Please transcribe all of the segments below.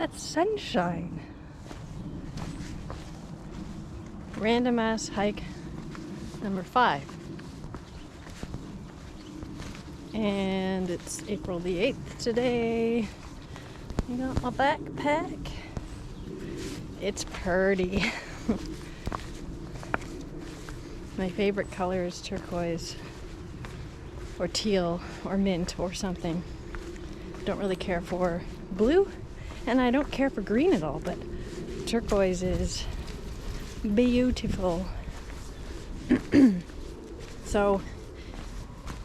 That's sunshine. Random ass hike number 5. And it's April the 8th today. I got my backpack. It's pretty. My favorite color is turquoise or teal or mint or something. Don't really care for blue, and I don't care for green at all, but turquoise is beautiful. So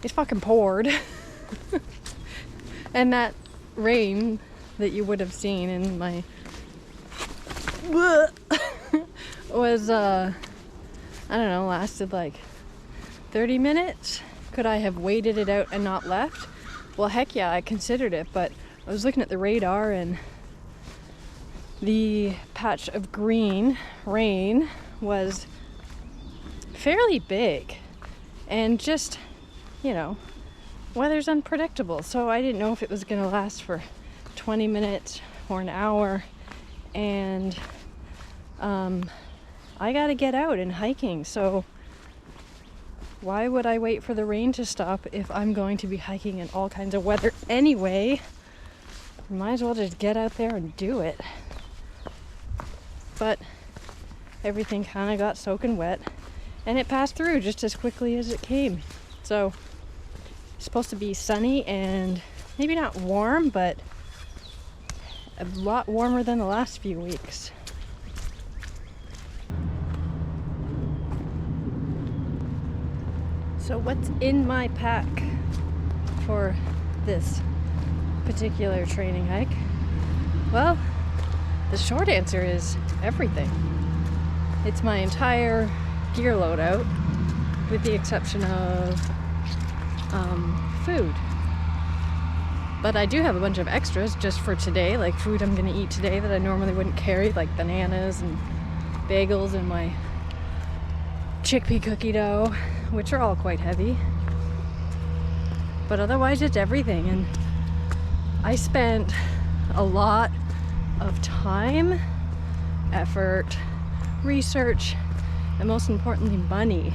it fucking poured. And that rain that you would have seen in my was I don't know, lasted like 30 minutes. Could I have waited it out and not left? Well, heck yeah, I considered it, but I was looking at the radar and the patch of green rain was fairly big, and just, you know, weather's unpredictable, so I didn't know if it was going to last for 20 minutes or an hour, and I gotta get out and hiking, so why would I wait for the rain to stop if I'm going to be hiking in all kinds of weather anyway? Might as well just get out there and do it. But everything kind of got soaking wet, and it passed through just as quickly as it came. So it's supposed to be sunny and maybe not warm, but a lot warmer than the last few weeks. So what's in my pack for this particular training hike? Well, the short answer is everything. It's my entire gear loadout, with the exception of food. But I do have a bunch of extras just for today, like food I'm gonna eat today that I normally wouldn't carry, like bananas and bagels and my chickpea cookie dough, which are all quite heavy. But otherwise it's everything, and I spent a lot of time, effort, research, and most importantly money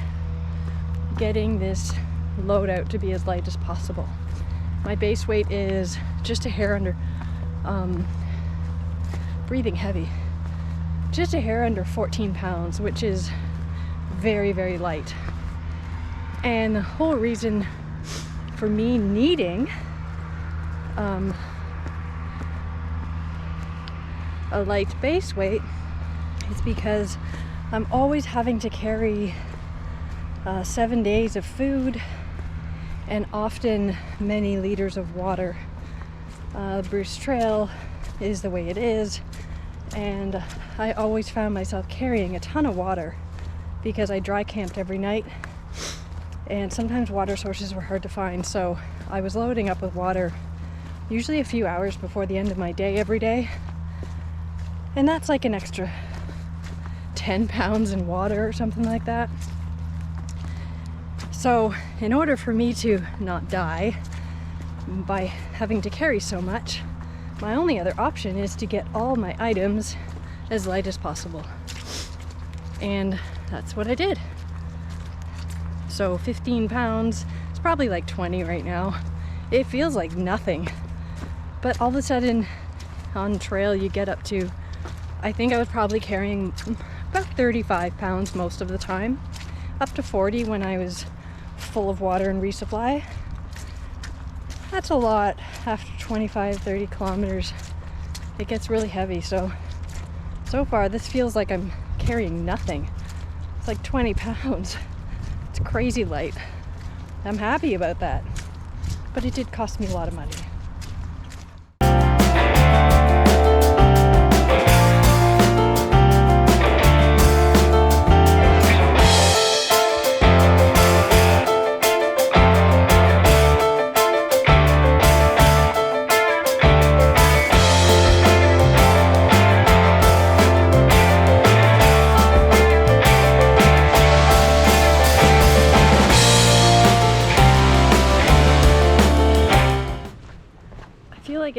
getting this loadout to be as light as possible. My base weight is just a hair under, breathing heavy, just a hair under 14 pounds, which is very, very light. And the whole reason for me needing a light base weight is because I'm always having to carry 7 days of food and often many liters of water. Bruce Trail is the way it is, and I always found myself carrying a ton of water because I dry camped every night, and sometimes water sources were hard to find, so I was loading up with water usually a few hours before the end of my day every day, and that's like an extra 10 pounds in water or something like that. So in order for me to not die by having to carry so much, my only other option is to get all my items as light as possible. And that's what I did. So 15 pounds, it's probably like 20 right now. It feels like nothing. But all of a sudden on trail you get up to, I think I was probably carrying about 35 pounds most of the time, up to 40 when I was full of water and resupply. That's a lot after 25, 30 kilometers. It gets really heavy, so far this feels like I'm carrying nothing. It's like 20 pounds. It's crazy light. I'm happy about that, but it did cost me a lot of money.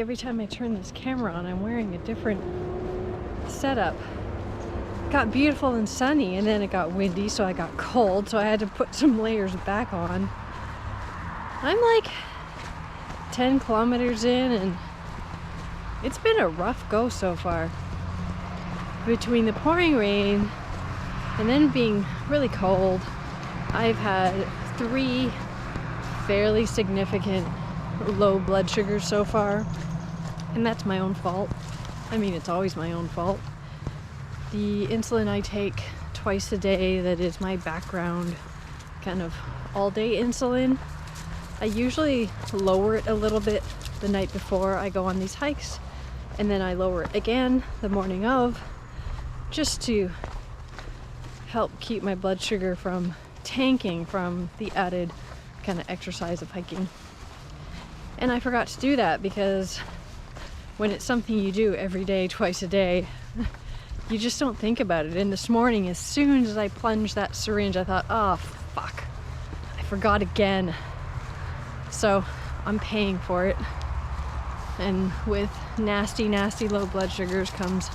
every time I turn this camera on, I'm wearing a different setup. It got beautiful and sunny, and then it got windy, so I got cold, so I had to put some layers back on. I'm like 10 kilometers in, and it's been a rough go so far. Between the pouring rain and then being really cold, I've had 3 fairly significant low blood sugars so far, and that's my own fault. I mean, it's always my own fault. The insulin I take twice a day, that is my background kind of all-day insulin, I usually lower it a little bit the night before I go on these hikes, and then I lower it again the morning of, just to help keep my blood sugar from tanking from the added kind of exercise of hiking. And I forgot to do that because when it's something you do every day, twice a day, you just don't think about it. And this morning, as soon as I plunged that syringe, I thought, oh fuck, I forgot again. So I'm paying for it. And with nasty, nasty low blood sugars comes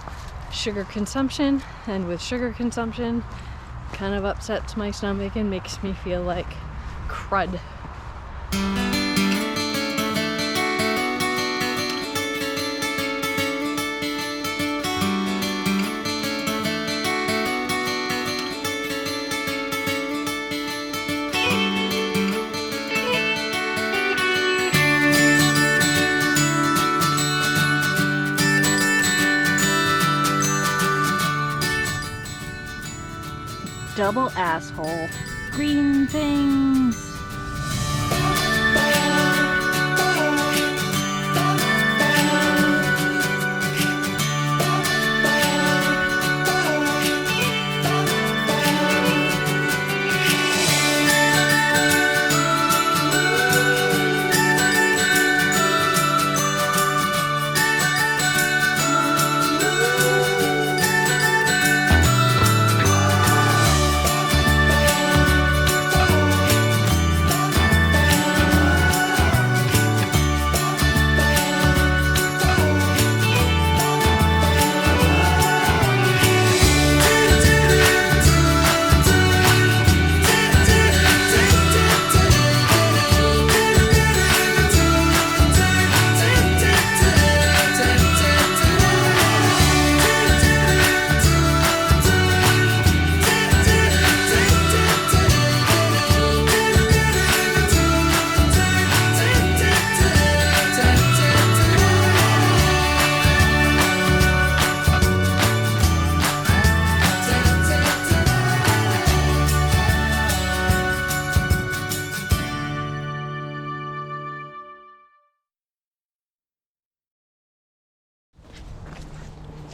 sugar consumption, and with sugar consumption, kind of upsets my stomach and makes me feel like crud. Double asshole. Green things.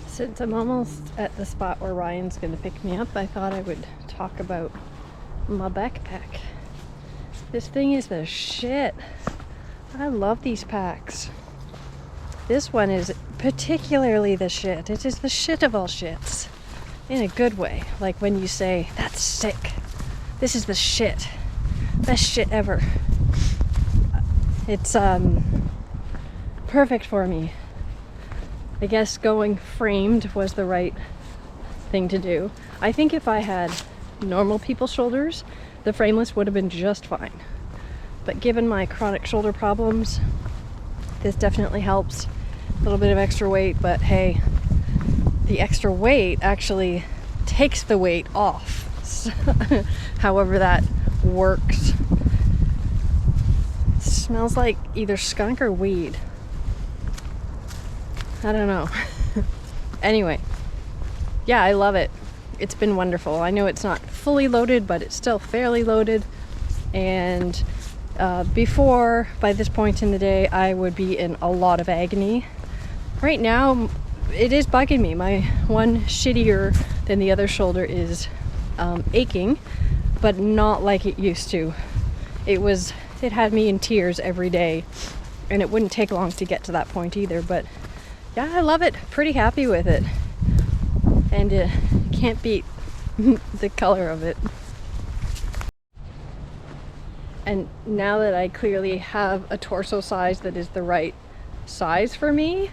Since I'm almost at the spot where Ryan's going to pick me up, I thought I would talk about my backpack. This thing is the shit. I love these packs. This one is particularly the shit. It is the shit of all shits. In a good way. Like when you say, that's sick. This is the shit. Best shit ever. It's perfect for me. I guess going framed was the right thing to do. I think if I had normal people's shoulders, the frameless would have been just fine. But given my chronic shoulder problems, this definitely helps. A little bit of extra weight, but hey, the extra weight actually takes the weight off. However that works. It smells like either skunk or weed. I don't know. Anyway, yeah, I love it. It's been wonderful. I know it's not fully loaded, but it's still fairly loaded. And before, by this point in the day, I would be in a lot of agony. Right now, it is bugging me. My one shittier than the other shoulder is aching, but not like it used to. It had me in tears every day, and it wouldn't take long to get to that point either, but yeah, I love it. Pretty happy with it. And can't beat the color of it. And now that I clearly have a torso size that is the right size for me,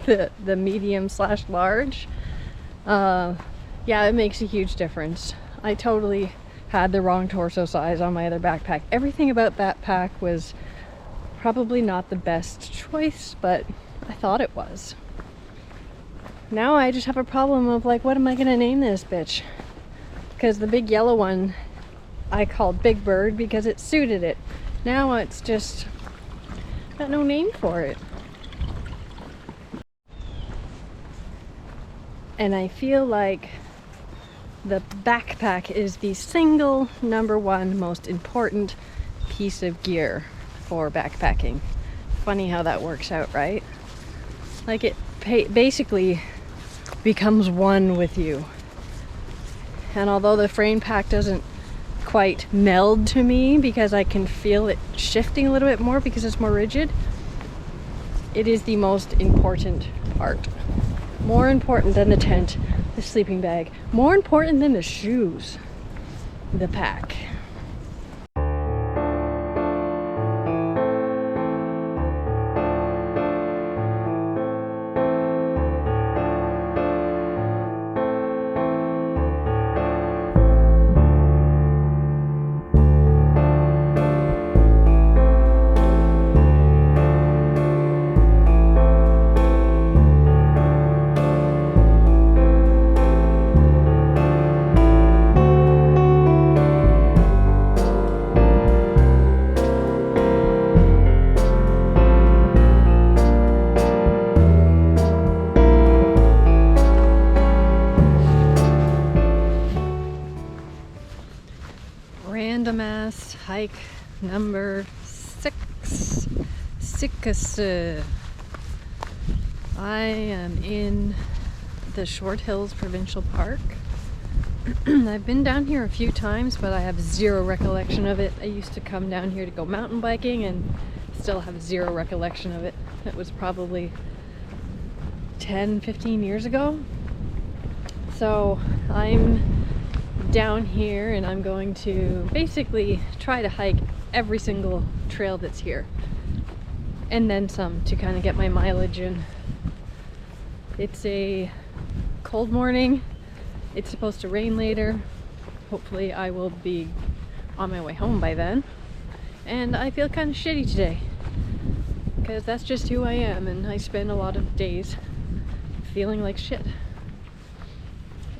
the medium / large. Yeah, it makes a huge difference. I totally had the wrong torso size on my other backpack. Everything about that pack was probably not the best choice, but I thought it was. Now I just have a problem of like, what am I gonna name this bitch? Because the big yellow one I called Big Bird because it suited it. Now it's just got no name for it. And I feel like the backpack is the single #1 most important piece of gear for backpacking. Funny how that works out, right? Like it basically becomes one with you. And although the frame pack doesn't quite meld to me because I can feel it shifting a little bit more because it's more rigid, it is the most important part. More important than the tent, the sleeping bag. More important than the shoes, the pack. Random ass hike number 6. Sickasoo. I am in the Short Hills Provincial Park. I've been down here a few times, but I have zero recollection of it. I used to come down here to go mountain biking and still have zero recollection of it. It was probably 10-15 years ago. So I'm down here and I'm going to basically try to hike every single trail that's here and then some to kind of get my mileage in. It's a cold morning. It's supposed to rain later. Hopefully I will be on my way home by then. And I feel kind of shitty today because that's just who I am, and I spend a lot of days feeling like shit.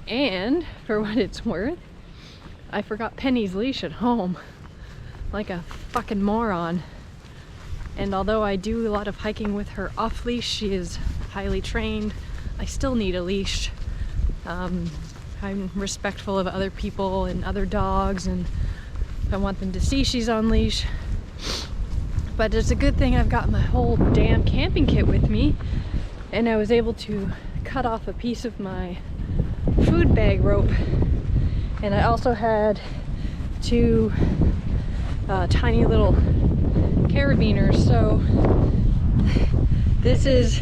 And for what it's worth, I forgot Penny's leash at home like a fucking moron. And although I do a lot of hiking with her off leash, she is highly trained, I still need a leash. I'm respectful of other people and other dogs, and I want them to see she's on leash. But it's a good thing I've got my whole damn camping kit with me, and I was able to cut off a piece of my food bag rope, and I also had 2 tiny little carabiners. So this is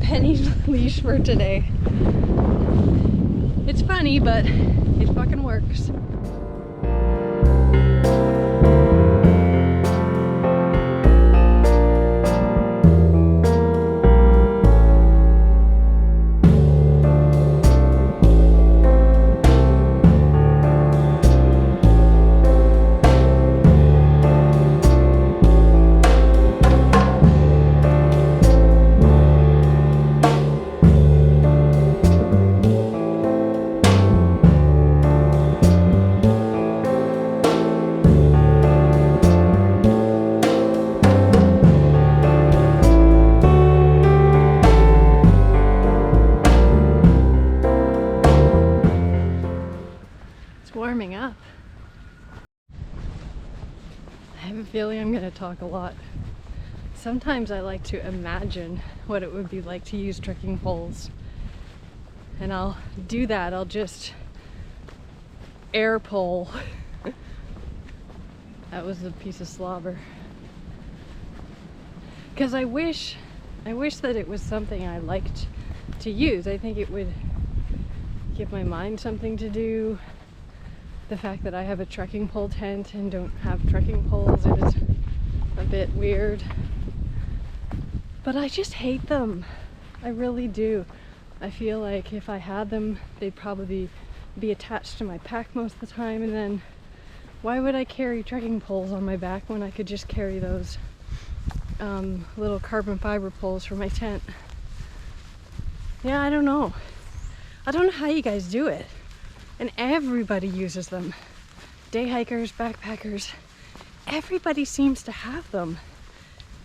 Penny's leash for today. It's funny, but it fucking works. Warming up. I have a feeling I'm going to talk a lot. Sometimes I like to imagine what it would be like to use trekking poles, and I'll do that. I'll just air pole. That was a piece of slobber. Because I wish that it was something I liked to use. I think it would give my mind something to do. The fact that I have a trekking pole tent and don't have trekking poles is a bit weird. But I just hate them. I really do. I feel like if I had them, they'd probably be attached to my pack most of the time, and then why would I carry trekking poles on my back when I could just carry those little carbon fiber poles for my tent? Yeah, I don't know. I don't know how you guys do it. And everybody uses them. Day hikers, backpackers, everybody seems to have them.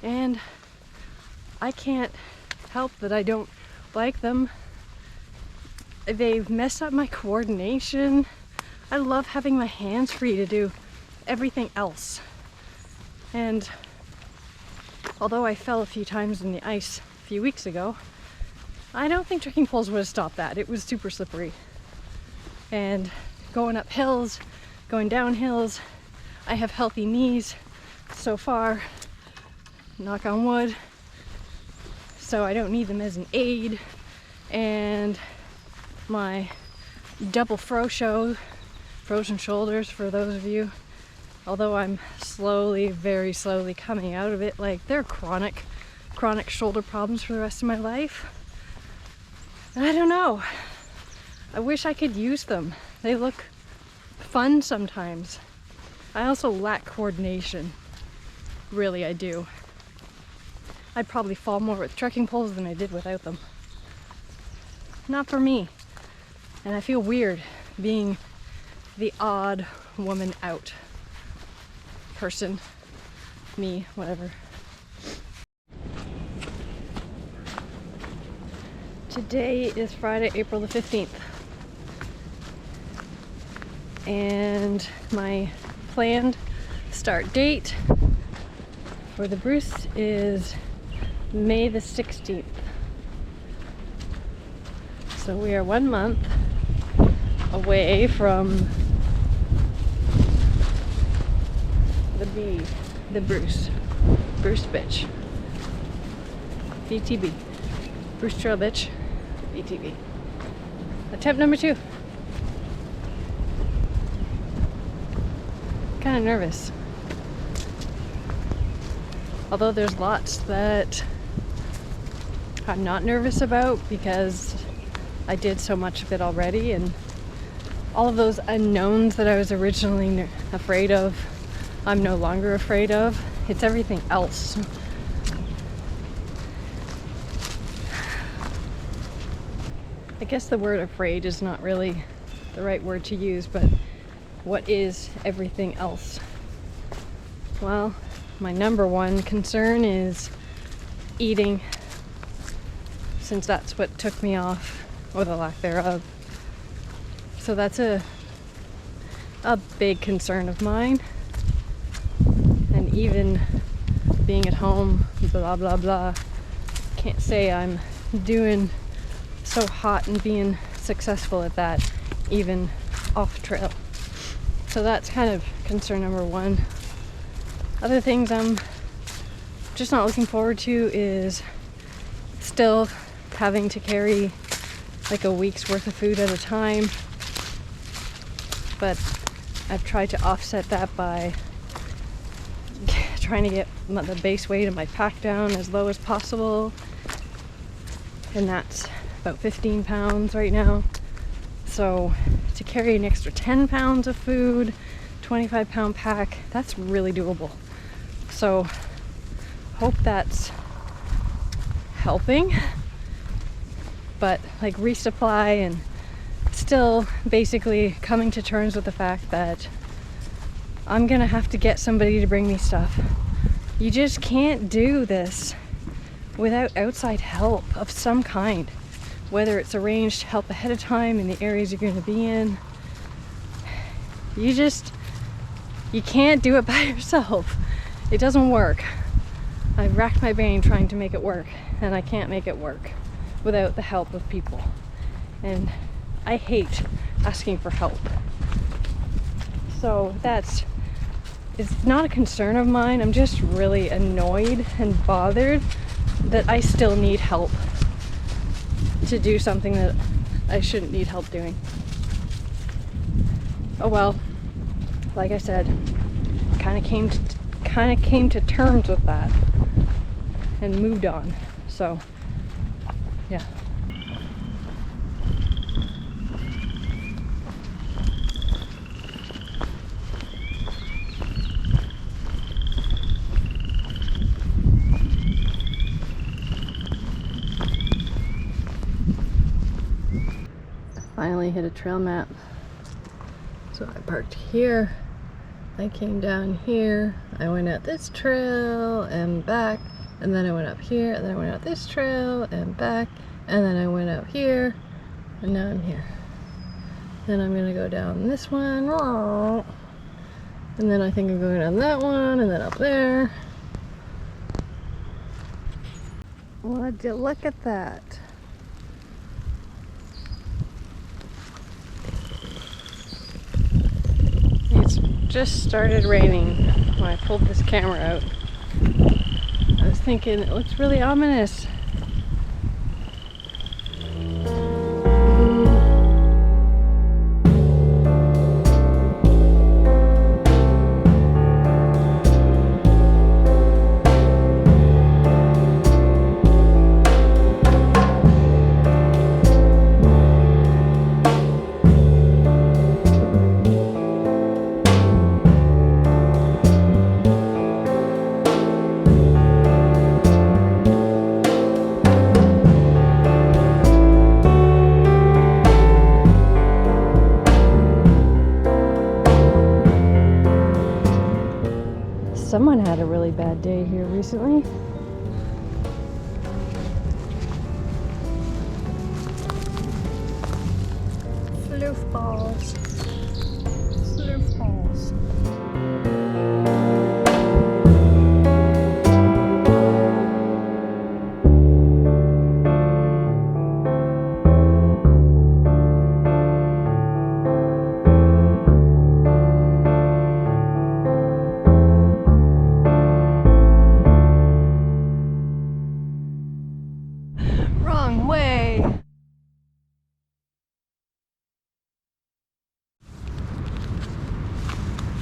And I can't help that I don't like them. They've messed up my coordination. I love having my hands free to do everything else. And although I fell a few times in the ice a few weeks ago, I don't think trekking poles would have stopped that. It was super slippery. And going up hills, going down hills, I have healthy knees so far, knock on wood, so I don't need them as an aid. And my double frozen shoulders, for those of you, although I'm slowly, very slowly coming out of it, like they're chronic shoulder problems for the rest of my life. I don't know. I wish I could use them. They look fun sometimes. I also lack coordination. Really, I do. I'd probably fall more with trekking poles than I did without them. Not for me. And I feel weird being the odd woman out person. Me, whatever. Today is Friday, April the 15th. And my planned start date for the Bruce is May the 16th. So we are 1 month away from the Bruce bitch. BTB. Bruce Trail bitch. BTB. Attempt number 2. Kind of nervous. Although there's lots that I'm not nervous about because I did so much of it already, and all of those unknowns that I was originally afraid of, I'm no longer afraid of. It's everything else. I guess the word afraid is not really the right word to use, but what is everything else? Well, my number one concern is eating, since that's what took me off, or the lack thereof. So that's a big concern of mine. And even being at home, blah blah blah, can't say I'm doing so hot and being successful at that, even off trail. So that's kind of concern number one. Other things I'm just not looking forward to is still having to carry like a week's worth of food at a time. But I've tried to offset that by trying to get the base weight of my pack down as low as possible. And that's about 15 pounds right now. So to carry an extra 10 pounds of food, 25-pound pack, that's really doable. So hope that's helping. But like resupply and still basically coming to terms with the fact that I'm gonna have to get somebody to bring me stuff. You just can't do this without outside help of some kind, whether it's arranged help ahead of time in the areas you're going to be in. You can't do it by yourself. It doesn't work. I've racked my brain trying to make it work, and I can't make it work without the help of people. And I hate asking for help. So it's not a concern of mine. I'm just really annoyed and bothered that I still need help to do something that I shouldn't need help doing. Oh well, like I said, kind of came to terms with that. and moved on. So, yeah. Finally hit a trail map. So I parked here, I came down here, I went out this trail and back, and then I went up here, and then I went out this trail and back, and then I went out here, and now I'm here. Then I'm gonna go down this one, and then I think I'm going down that one, and then up there. Would you look at that? It's just started raining when I pulled this camera out. I was thinking it looks really ominous. Someone had a really bad day here recently. Floof balls. Floof balls. Wrong way.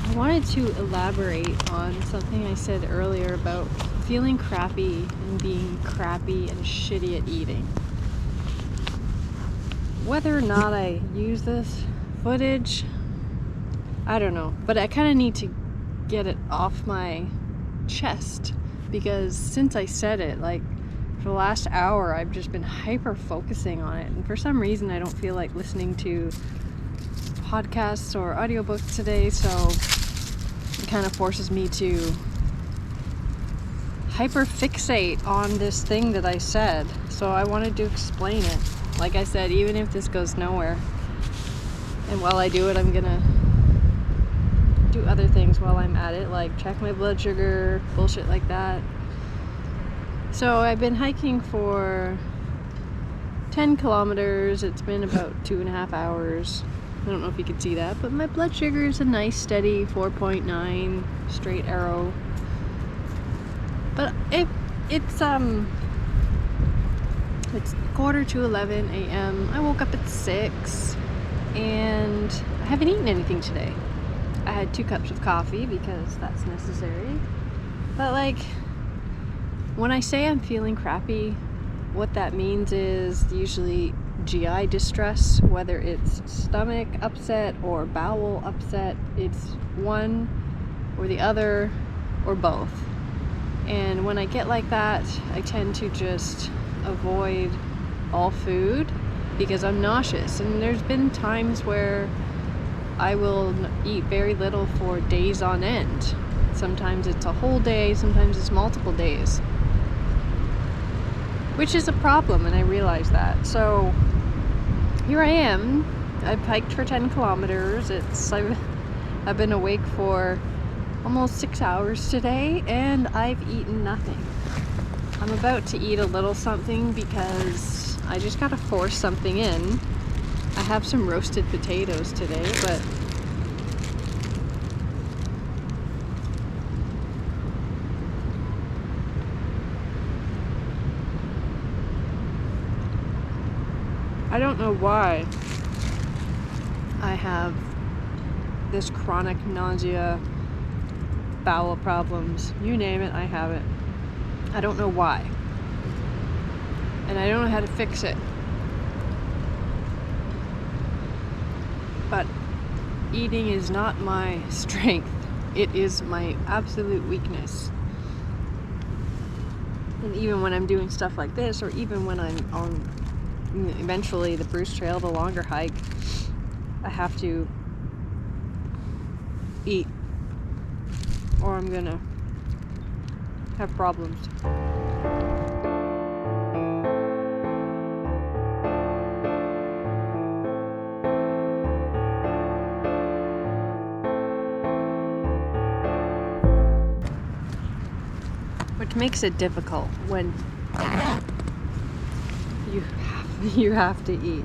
I wanted to elaborate on something I said earlier about feeling crappy and being crappy and shitty at eating. Whether or not I use this footage, I don't know, but I kind of need to get it off my chest, because since I said it, like, for the last hour I've just been hyper focusing on it, and for some reason I don't feel like listening to podcasts or audiobooks today, so it kind of forces me to hyper fixate on this thing that I said. So I wanted to explain it. Like I said, even if this goes nowhere, and while I do it, I'm gonna do other things while I'm at it, like check my blood sugar, bullshit like that. So I've been hiking for 10 kilometers. It's been about 2.5 hours. I don't know if you can see that, but my blood sugar is a nice steady 4.9, straight arrow. But it's 10:45 a.m. I woke up at 6 and I haven't eaten anything today. I had 2 cups of coffee because that's necessary. But like, when I say I'm feeling crappy, what that means is usually GI distress, whether it's stomach upset or bowel upset. It's one or the other or both. And when I get like that, I tend to just avoid all food because I'm nauseous. And there's been times where I will eat very little for days on end. Sometimes it's a whole day, sometimes it's multiple days, which is a problem, and I realize that. So here I am. I've hiked for 10 kilometers. I've been awake for almost 6 hours today, and I've eaten nothing. I'm about to eat a little something because I just gotta force something in. I have some roasted potatoes today, but I don't know why I have this chronic nausea, bowel problems, you name it, I have it. I don't know why. And I don't know how to fix it. But eating is not my strength. It is my absolute weakness. And even when I'm doing stuff like this, or even when I'm on eventually the Bruce Trail, the longer hike, I have to eat or I'm gonna have problems. Which makes it difficult when you have to eat.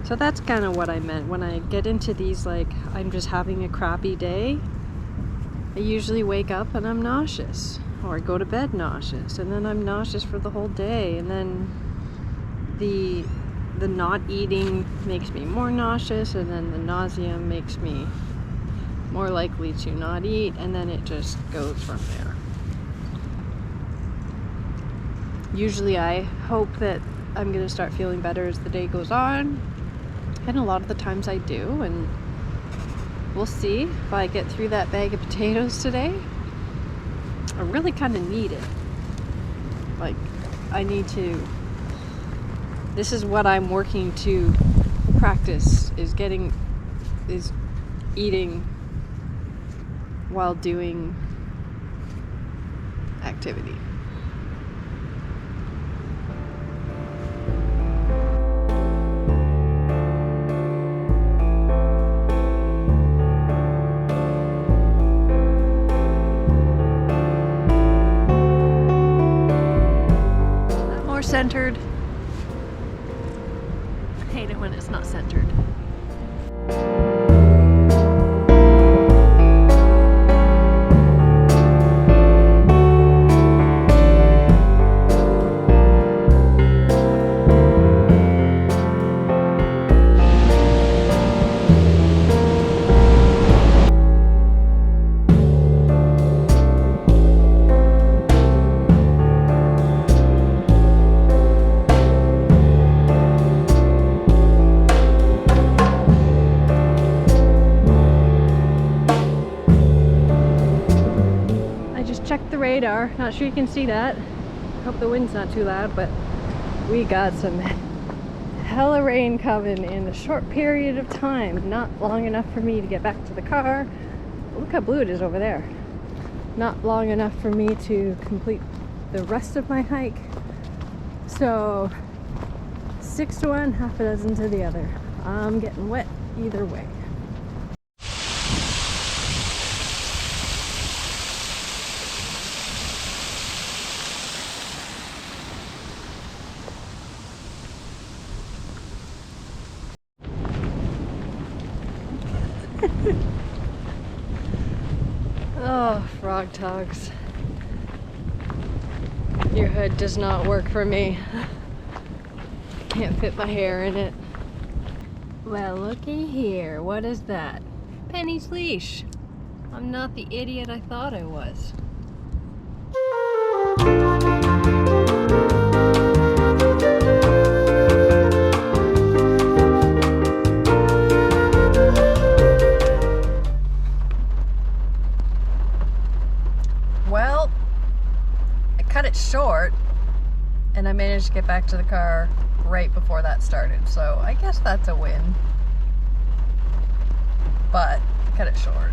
So that's kind of what I meant when I get into these, like, I'm just having a crappy day. I usually wake up and I'm nauseous, or I go to bed nauseous, and then I'm nauseous for the whole day, and then the not eating makes me more nauseous, and then the nausea makes me more likely to not eat, and then it just goes from there. Usually I hope that I'm gonna start feeling better as the day goes on, and a lot of the times I do, and we'll see if I get through that bag of potatoes today. I really kind of need it. Like, I need to, this is what I'm working to practice, is eating while doing activity. Centered. I hate it when it's not centered. Check the radar. Not sure you can see that. Hope the wind's not too loud, but we got some hella rain coming in a short period of time. Not long enough for me to get back to the car. Look how blue it is over there. Not long enough for me to complete the rest of my hike. So 6 to 1, half a dozen to the other. I'm getting wet either way. Oh, frog togs. Your hood does not work for me. Can't fit my hair in it. Well, looky here. What is that? Penny's leash. I'm not the idiot I thought I was. Well, I cut it short and I managed to get back to the car right before that started, so I guess that's a win. But I cut it short.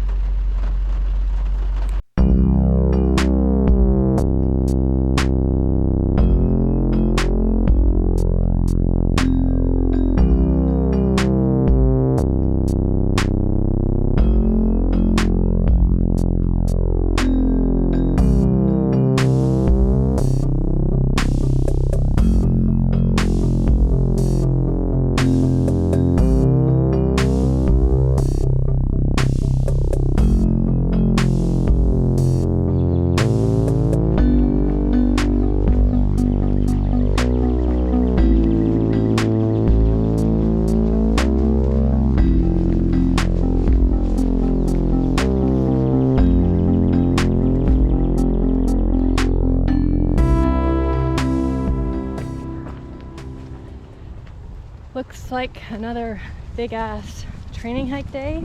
Looks like another big ass training hike day.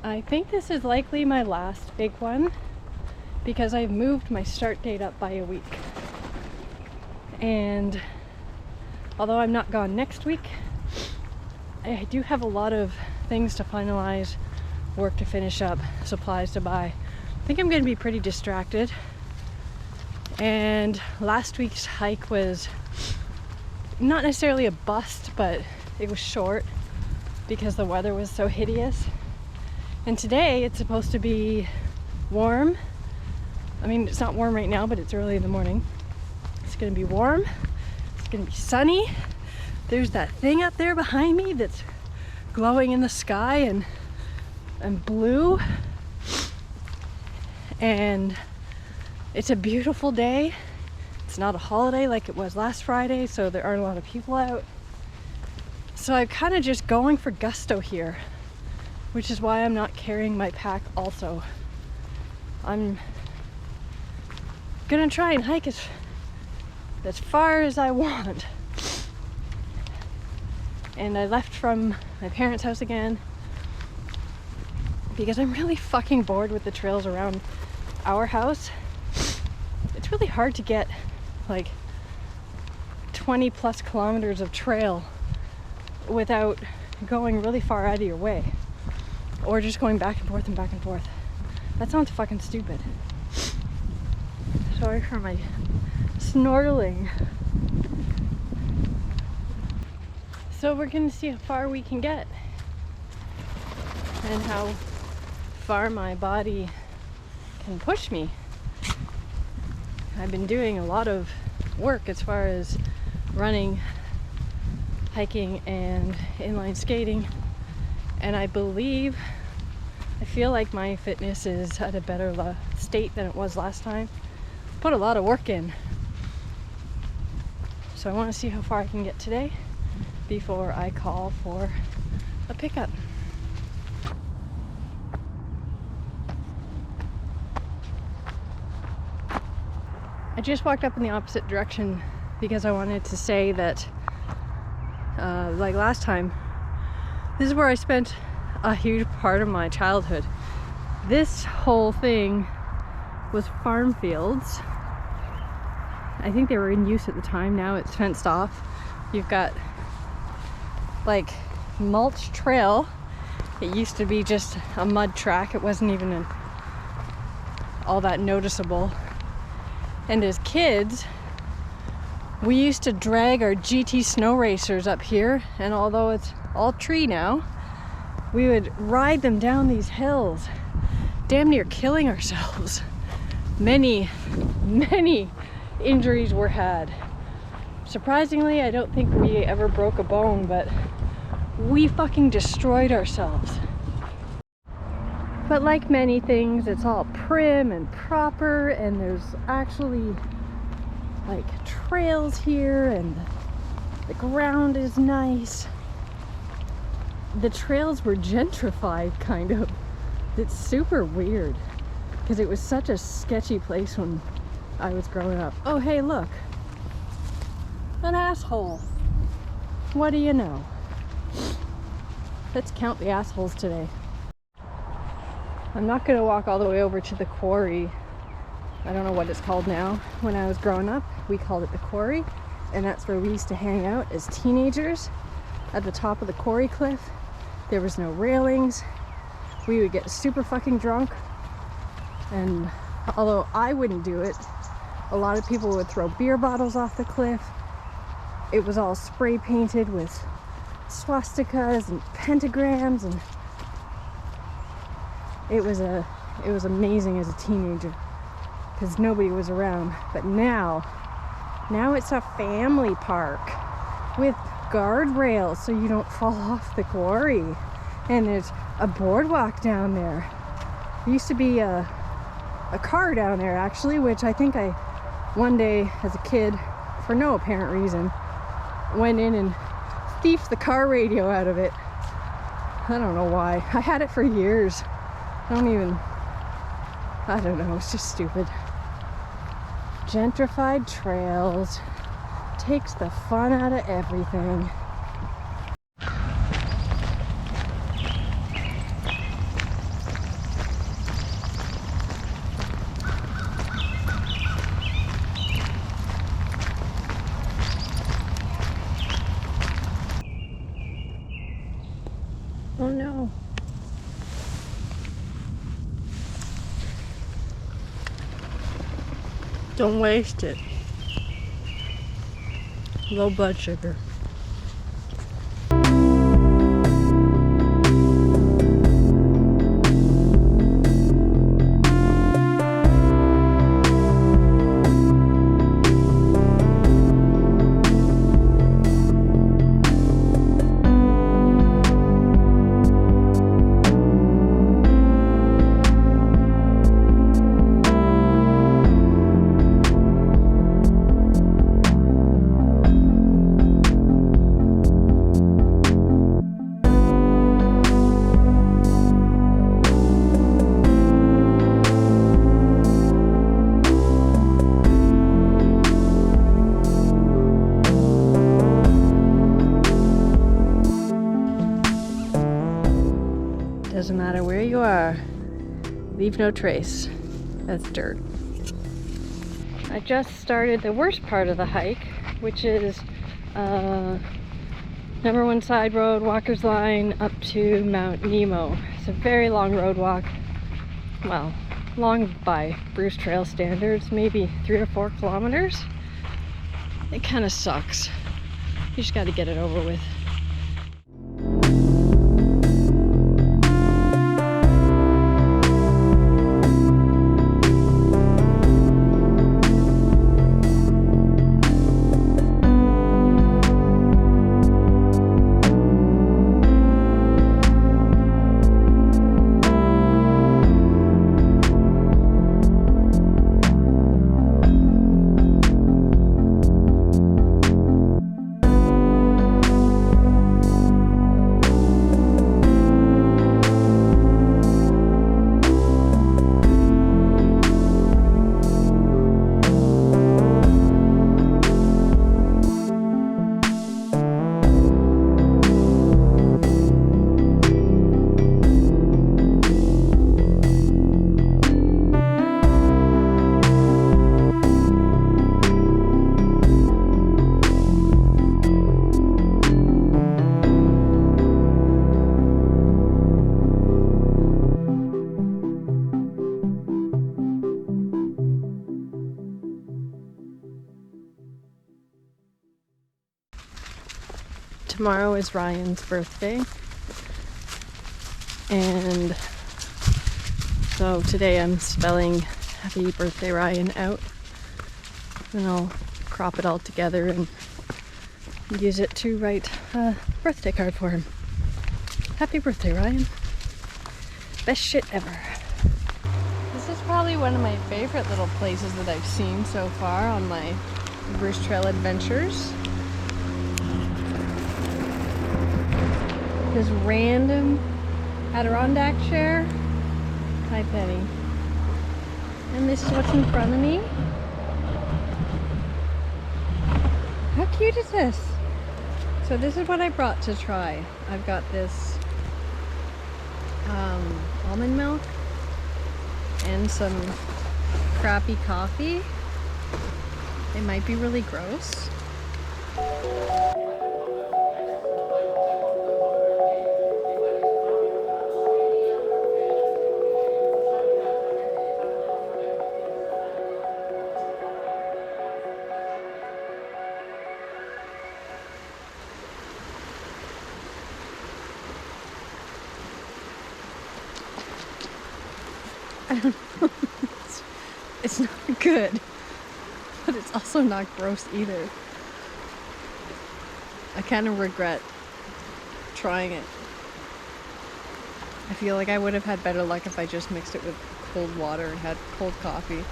I think this is likely my last big one because I've moved my start date up by a week. And although I'm not gone next week, I do have a lot of things to finalize, work to finish up, supplies to buy. I think I'm going to be pretty distracted. And last week's hike was not necessarily a bust, but it was short because the weather was so hideous. And today it's supposed to be warm. I mean, it's not warm right now, but it's early in the morning. It's gonna be warm, it's gonna be sunny. There's that thing up there behind me that's glowing in the sky and blue. And it's a beautiful day. It's not a holiday like it was last Friday, so there aren't a lot of people out. So I'm kind of just going for gusto here, which is why I'm not carrying my pack also. I'm gonna try and hike as far as I want. And I left from my parents' house again because I'm really fucking bored with the trails around our house. It's really hard to get like 20 plus kilometers of trail without going really far out of your way, or just going back and forth and back and forth. That sounds fucking stupid. Sorry for my snorkeling. So we're gonna see how far we can get and how far my body can push me. I've been doing a lot of work as far as running, hiking, and inline skating, and I feel like my fitness is at a better state than it was last time. Put a lot of work in, so I want to see how far I can get today before I call for a pickup. I just walked up in the opposite direction because I wanted to say that, like last time, this is where I spent a huge part of my childhood. This whole thing was farm fields. I think they were in use at the time. Now it's fenced off. You've got like mulch trail. It used to be just a mud track. It wasn't even all that noticeable. And as kids, we used to drag our GT snow racers up here, and although it's all tree now, we would ride them down these hills, damn near killing ourselves. Many injuries were had. Surprisingly, I don't think we ever broke a bone, but we fucking destroyed ourselves. But like many things, it's all prim and proper, and there's actually like trails here, and the ground is nice. The trails were gentrified, kind of. It's super weird because it was such a sketchy place when I was growing up. Oh, hey, look. An asshole. What do you know? Let's count the assholes today. I'm not going to walk all the way over to the quarry. I don't know what it's called now. When I was growing up, we called it the quarry, and that's where we used to hang out as teenagers at the top of the quarry cliff. There was no railings. We would get super fucking drunk, and although I wouldn't do it, a lot of people would throw beer bottles off the cliff. It was all spray painted with swastikas and pentagrams, and it was amazing as a teenager because nobody was around. But now it's a family park with guardrails so you don't fall off the quarry, and there's a boardwalk down there. There used to be a car down there actually, which I think I one day as a kid, for no apparent reason, went in and thieved the car radio out of it. I don't know why. I had it for years. I don't know, it's just stupid. Gentrified trails takes the fun out of everything. Don't waste it. Low blood sugar. Doesn't matter where you are, leave no trace. That's dirt. I just started the worst part of the hike, which is number 1 side road, Walker's Line, up to Mount Nemo. It's a very long road walk. Well, long by Bruce Trail standards, maybe 3 or 4 kilometers. It kind of sucks. You just got to get it over with. Tomorrow is Ryan's birthday, and so today I'm spelling happy birthday Ryan out, and I'll crop it all together and use it to write a birthday card for him. Happy birthday, Ryan. Best shit ever. This is probably one of my favorite little places that I've seen so far on my Bruce Trail adventures. This random Adirondack chair. Hi, Penny. And this is what's in front of me. How cute is this? So this is what I brought to try. I've got this almond milk and some crappy coffee. It might be really gross. I don't know. It's not good, but it's also not gross either. I kind of regret trying it. I feel like I would have had better luck if I just mixed it with cold water and had cold coffee.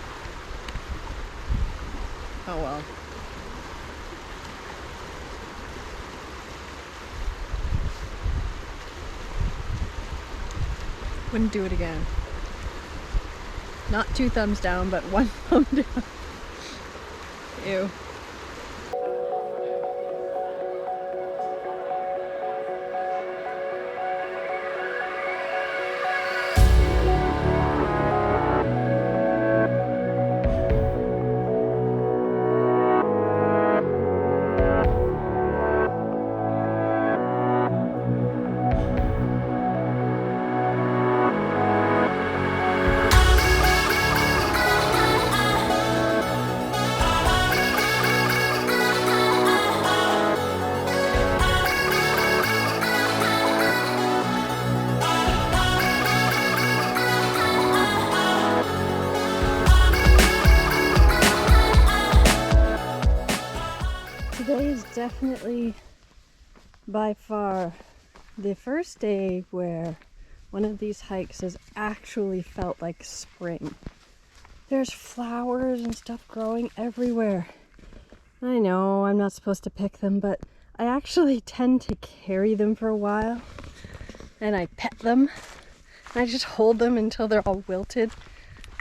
Oh well. Wouldn't do it again. Not 2 thumbs down, but 1 thumb down. Ew. Today is definitely by far the first day where one of these hikes has actually felt like spring. There's flowers and stuff growing everywhere. I know I'm not supposed to pick them, but I actually tend to carry them for a while and I pet them. I just hold them until they're all wilted.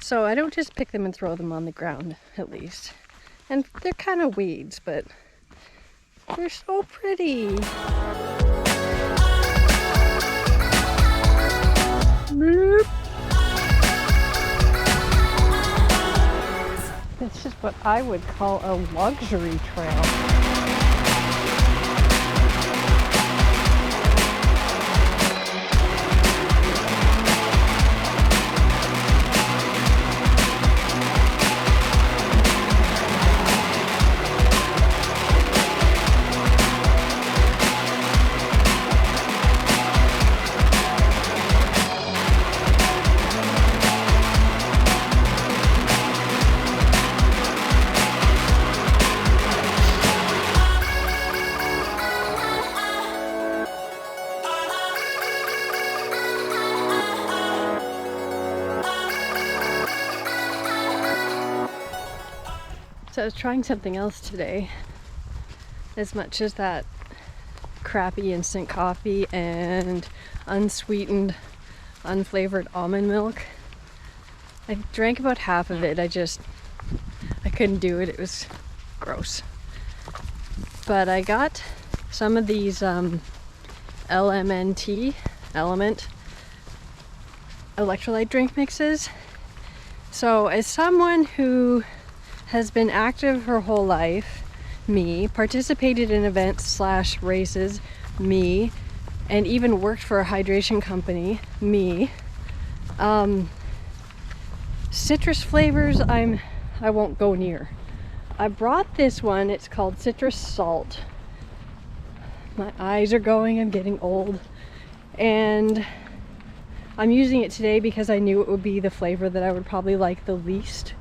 So I don't just pick them and throw them on the ground, at least. And they're kind of weeds, but they're so pretty. Bloop. This is what I would call a luxury trail. So I was trying something else today. As much as that crappy instant coffee and unsweetened, unflavored almond milk, I drank about half of it. I couldn't do it. It was gross. But I got some of these Element electrolyte drink mixes. So as someone who has been active her whole life, me, participated in events / races, me, and even worked for a hydration company, me. Citrus flavors I won't go near. I brought this one, it's called Citrus Salt. My eyes are going, I'm getting old. And I'm using it today because I knew it would be the flavor that I would probably like the least.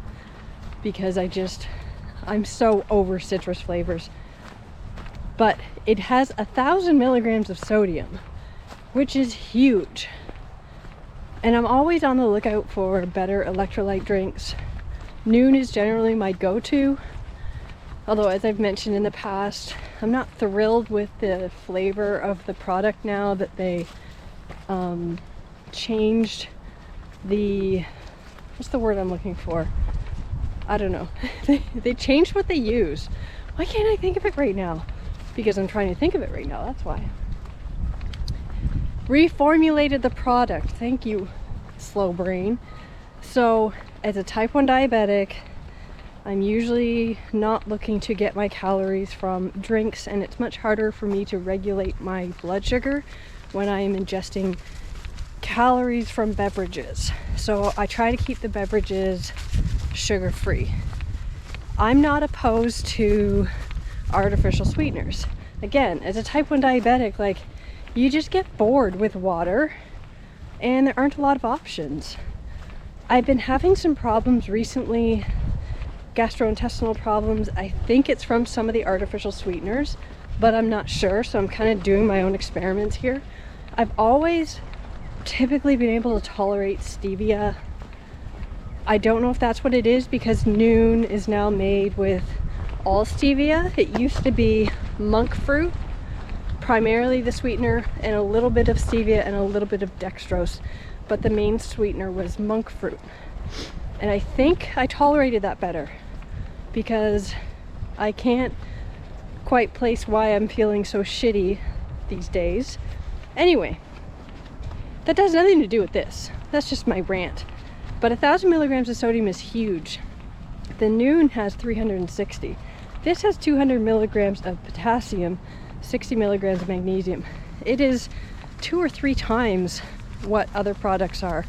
Because I'm so over citrus flavors. But it has 1,000 milligrams of sodium, which is huge. And I'm always on the lookout for better electrolyte drinks. Noon is generally my go-to. Although, as I've mentioned in the past, I'm not thrilled with the flavor of the product now that they changed the... what's the word I'm looking for? I don't know. They changed what they use. Why can't I think of it right now? Because I'm trying to think of it right now, that's why. Reformulated the product. Thank you, slow brain. So, as a type 1 diabetic, I'm usually not looking to get my calories from drinks, and it's much harder for me to regulate my blood sugar when I am ingesting calories from beverages. So I try to keep the beverages sugar-free. I'm not opposed to artificial sweeteners. Again, as a type 1 diabetic, like, you just get bored with water and there aren't a lot of options. I've been having some problems recently, gastrointestinal problems. I think it's from some of the artificial sweeteners, but I'm not sure, so I'm kind of doing my own experiments here. I've always typically been able to tolerate stevia. I don't know if that's what it is because Noon is now made with all stevia. It used to be monk fruit, primarily the sweetener, and a little bit of stevia and a little bit of dextrose, but the main sweetener was monk fruit. And I think I tolerated that better because I can't quite place why I'm feeling so shitty these days. Anyway, that has nothing to do with this. That's just my rant. But 1,000 milligrams of sodium is huge. The Noon has 360. This has 200 milligrams of potassium, 60 milligrams of magnesium. It is 2 or 3 times what other products are.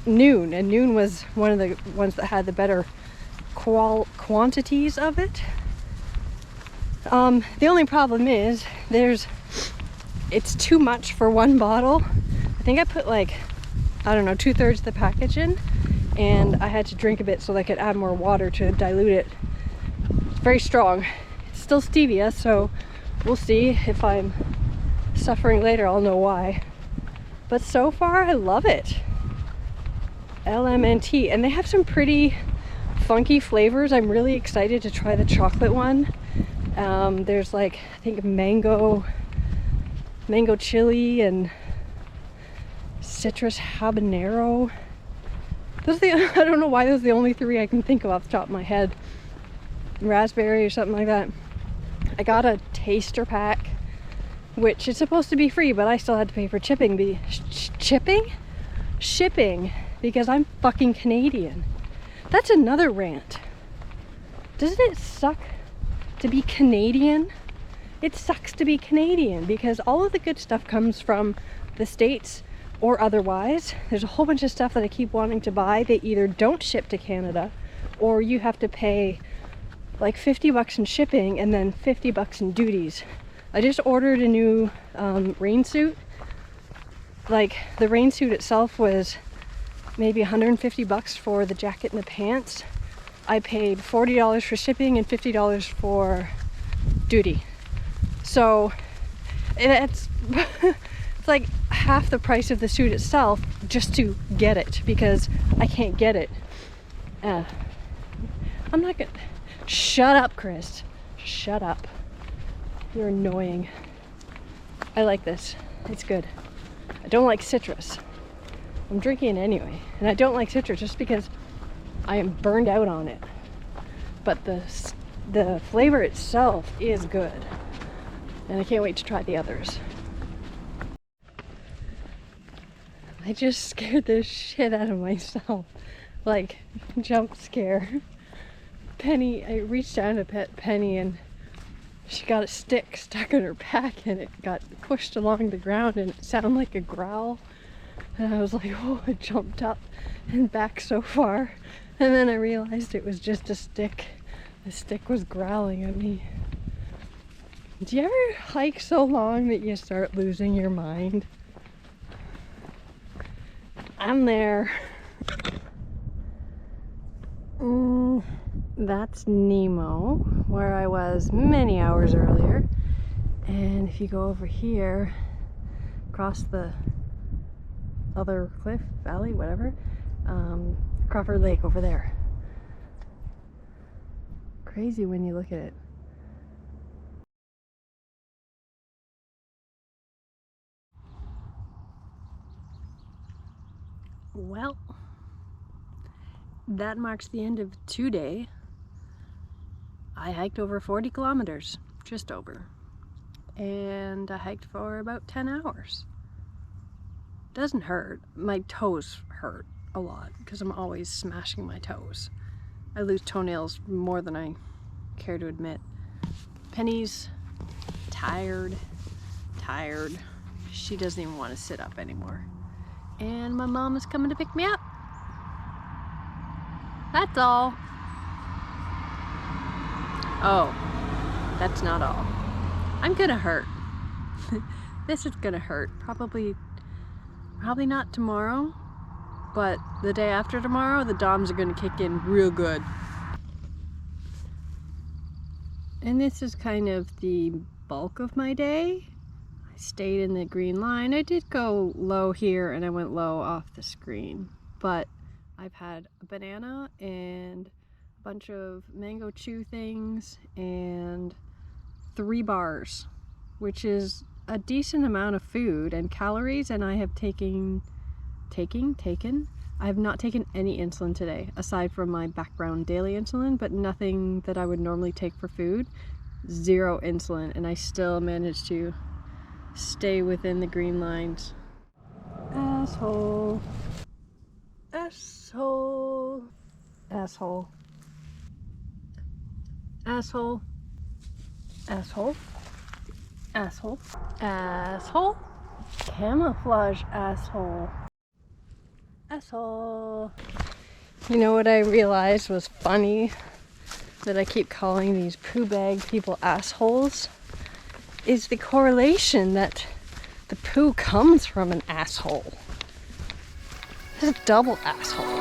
Noon, and Noon was one of the ones that had the better quantities of it. The only problem is it's too much for one bottle. I think I put like, I don't know, 2/3 the package in, and I had to drink a bit so that I could add more water to dilute it. It's very strong. It's still stevia, so we'll see. If I'm suffering later, I'll know why. But so far, I love it. LMNT, and they have some pretty funky flavors. I'm really excited to try the chocolate one. There's like, I think mango chili and citrus habanero. Those are I don't know why those are the only three I can think of off the top of my head. Raspberry or something like that. I got a taster pack, which is supposed to be free, but I still had to pay for shipping because I'm fucking Canadian. That's another rant. Doesn't it suck to be Canadian? It sucks to be Canadian because all of the good stuff comes from the States or otherwise. There's a whole bunch of stuff that I keep wanting to buy. They either don't ship to Canada or you have to pay like $50 in shipping and then $50 in duties. I just ordered a new rain suit. Like the rain suit itself was maybe $150 for the jacket and the pants. I paid $40 for shipping and $50 for duty. So it's it's like half the price of the suit itself just to get it because I can't get it. I'm not gonna. Shut up, Chris. Shut up. You're annoying. I like this. It's good. I don't like citrus. I'm drinking it anyway. And I don't like citrus just because I am burned out on it. But the flavor itself is good. And I can't wait to try the others. I just scared the shit out of myself. Like, jump scare. Penny, I reached down to pet Penny and she got a stick stuck in her back and it got pushed along the ground and it sounded like a growl. And I was like, oh, I jumped up and back so far. And then I realized it was just a stick. The stick was growling at me. Do you ever hike so long that you start losing your mind? I'm there. That's Nemo, where I was many hours earlier. And if you go over here, across the other cliff, valley, whatever, Crawford Lake over there. Crazy when you look at it. Well, that marks the end of today. I hiked over 40 kilometers, just over. And I hiked for about 10 hours. Doesn't hurt. My toes hurt a lot because I'm always smashing my toes. I lose toenails more than I care to admit. Penny's tired. She doesn't even want to sit up anymore. And my mom is coming to pick me up. That's all. Oh, that's not all. I'm gonna hurt. This is gonna hurt. Probably not tomorrow, but the day after tomorrow, the DOMs are gonna kick in real good. And this is kind of the bulk of my day. I stayed in the green line. I did go low here and I went low off the screen, but I've had a banana and a bunch of mango chew things and 3 bars, which is a decent amount of food and calories, and I have I have not taken any insulin today, aside from my background daily insulin, but nothing that I would normally take for food. 0 insulin, and I still managed to stay within the green lines. Asshole. Asshole. Asshole. Asshole. Asshole. Asshole. Asshole. Camouflage asshole. Asshole. You know what I realized was funny? That I keep calling these poo bag people assholes is the correlation that the poo comes from an asshole. It's a double asshole.